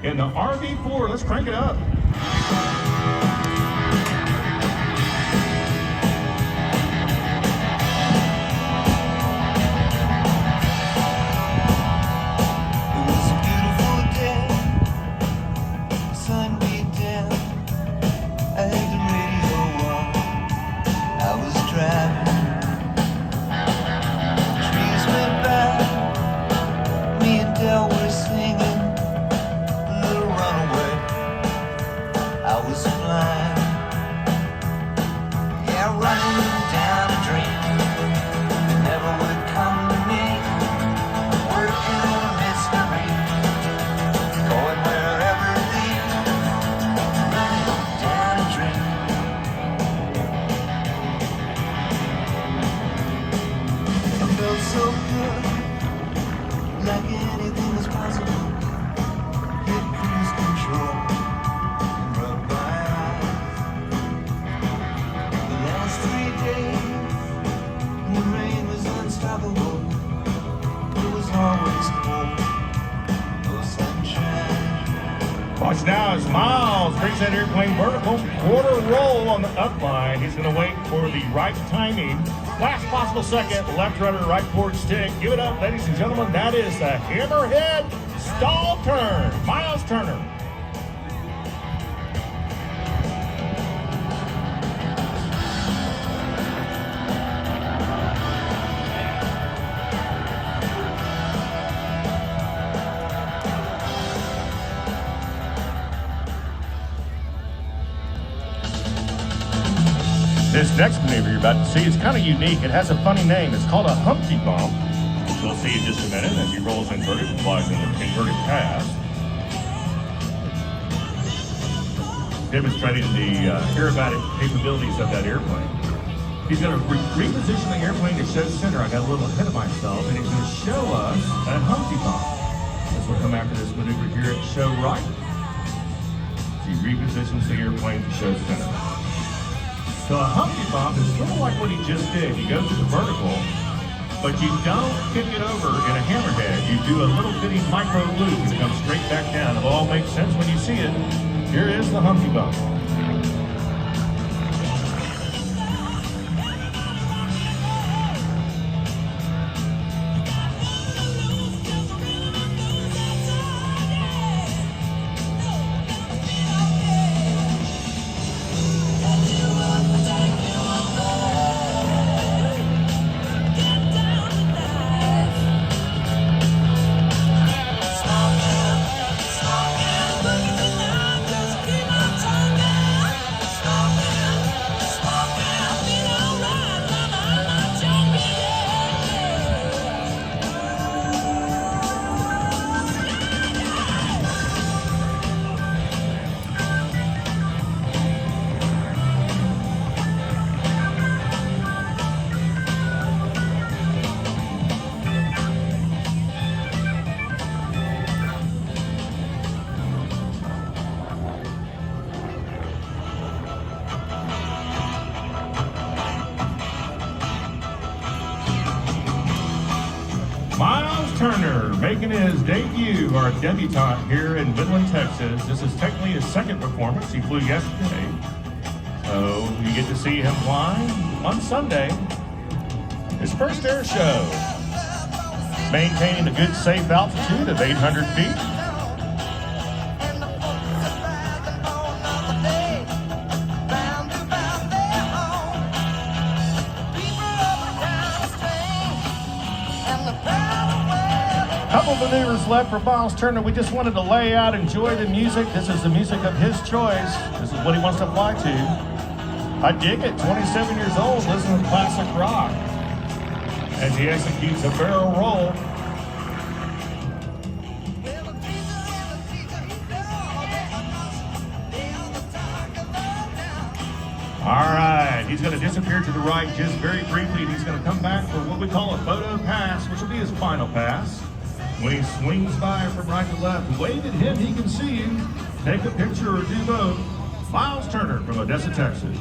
in the RV-4. Let's crank it up. So good, like anything is possible. Hit cruise control and rub my eyes. The last 3 days, the rain was unstoppable. It was always cold, no sunshine. Watch now as Miles brings that airplane vertical, quarter roll on the upline. He's going to wait for the right timing. Last possible second, left rudder, right port stick. Give it up, ladies and gentlemen. That is the hammerhead stall turn. Miles Turner. This next maneuver you're about to see is kind of unique. It has a funny name. It's called a Humpty Bump. We'll see in just a minute as he rolls inverted and flies in the inverted pass. Demonstrating the aerobatic capabilities of that airplane. He's going to reposition the airplane to show center. I got a little ahead of myself, and he's going to show us a Humpty Bump. This will come after this maneuver here at show right. He repositions the airplane to show center. So a Humpty Bump is sort of like what he just did. You go to the vertical, but you don't kick it over in a hammerhead. You do a little bitty micro loop and it comes straight back down. It all makes sense when you see it. Here is the Humpty Bump. Miles Turner making his debut, our debutante here in Midland, Texas. This is technically his second performance. He flew yesterday. So you get to see him fly on Sunday. His first air show. Maintaining a good safe altitude of 800 feet. Couple maneuvers left for Miles Turner. We just wanted to lay out, enjoy the music. This is the music of his choice. This is what he wants to fly to. I dig it. 27 years old, listening to classic rock as he executes a barrel roll. All right, he's going to disappear to the right just very briefly, and he's going to come back for what we call a photo pass, which will be his final pass. When he swings by from right to left, wave at him, he can see you. Take a picture or do both. Miles Turner from Odessa, Texas.